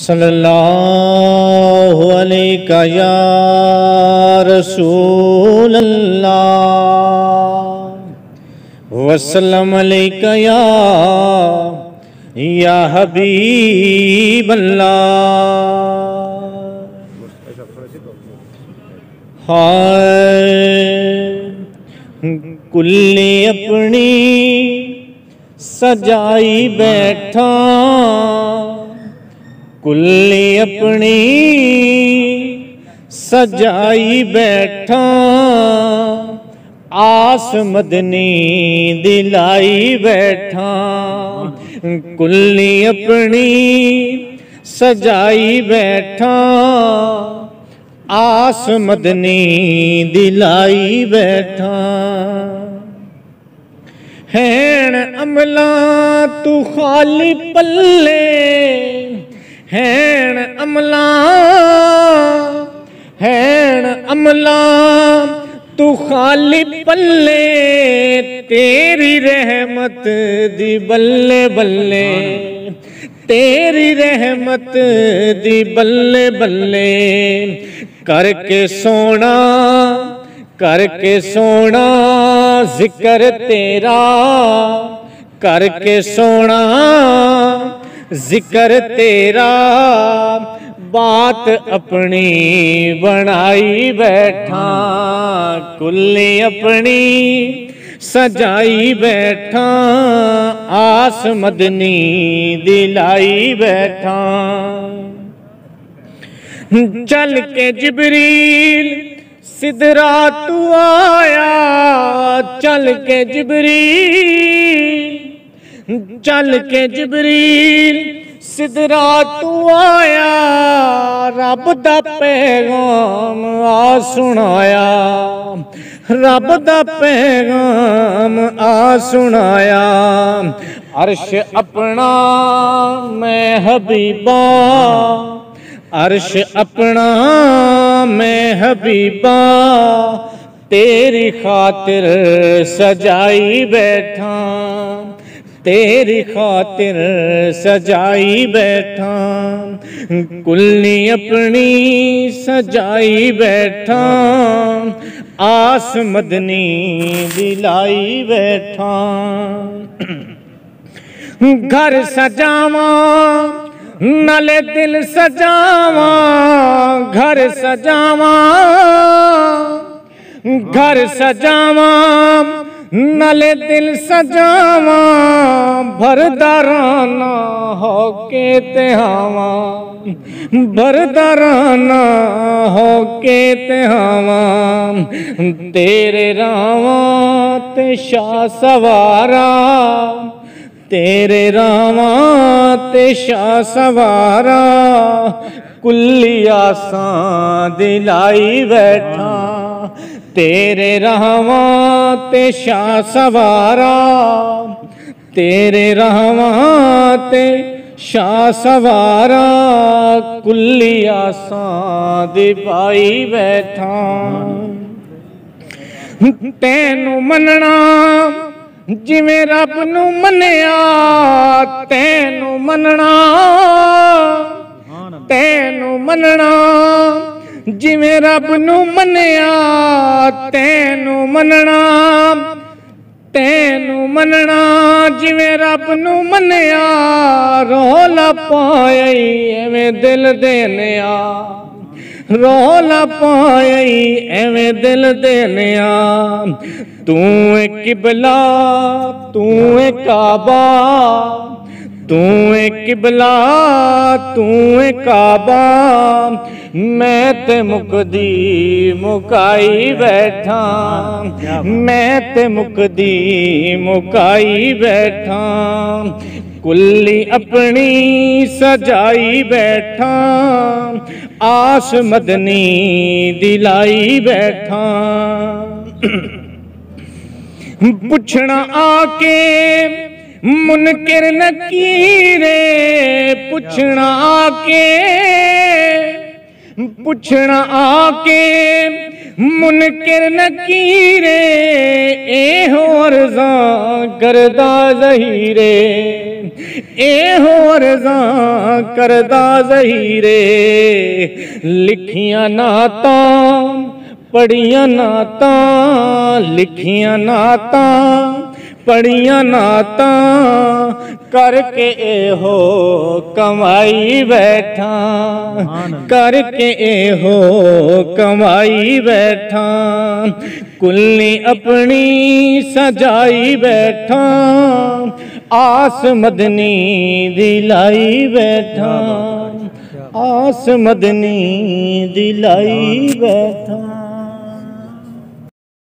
सल्लल्लाहु अलैका या रसूल अल्लाह वसल्लम अलैका या हबीब अल्लाह। हाय कुल्ली अपनी सजाई बैठा, कुल्ली अपनी सजाई बैठा, आस मदनी दिलाई बैठा। कुल्ली अपनी सजाई बैठा, आस मदनी दिलाई बैठा। हैन अमला तू खाली पल्ले, हैन अमला तू खाली पल्ले, तेरी रहमत दी बल्ले बल्ले, तेरी रहमत दी बल्ले बल्ले। करके सोना जिक्र तेरा, करके सोना जिक्र तेरा, बात अपनी बनाई बैठा। कुल्ली अपनी सजाई बैठा, आस मदनी दिलाई बैठा। चल के जिब्रील सिदरा तू आया, चल के जिब्रील सिदरा तू आया, रब दा पैगाम आ सुनाया, रब दा पैगाम आ सुनाया। अर्श अपना मैं हबीबा, अर्श अपना मैं हबीबा, तेरी खातिर सजाई बैठा, तेरी खातिर सजाई बैठा। कुल्ली अपनी सजाई बैठा, आस मदनी दिलाई बैठा। घर सजावा नाले दिल सजावा, घर सजावा, घर सजावा नाले दिल सजावा, भरदाराना होके ते आवा, भरदाराना होके ते आवा। तेरे रावा ते शाह सवारा, तेरे रावा ते शाह सवारा, कुल्ली आसां दिलाई बैठा। तेरे रावा ते शाह सवारा, तेरे रावा ते शाह सवारा, कुल्ली आसां दिलाई बैठा। तैनू मनना जिवें रब नू मन्निया, तैनू मनना, तैनू मनना जिवें रब नू मन्निया, तैनू मनना, तैनू मनना जिवें रब नू मन्निया। रौला पाई एवें दिल देनिया, रौला पाई एवें दिल देनिया। तू ए किबला तू ए काबा, तू ए किबला तू ए काबा, मैं ते मुकदी मुकाई बैठा, मैं ते मुकदी मुकाई बैठा। कुल्ली अपनी सजाई बैठा, आस मदनी दिलाई बैठा। पुछना आके मुनकिर नकीरे, पुछना आके, पुछना आके मुनकिर नकीरे ए होर करदा ज़हीरे, ए होर करदा ज़हीरे। लिखियां नातां पढ़ियां नातां, लिखियां नातां पढ़ियां नातां, करके एहो कमाई बैठा, करके एहो कमाई बैठा। कुल्ली अपनी सजाई बैठा, आस मदनी दिलाई बैठा, आस मदनी दिलाई बैठा।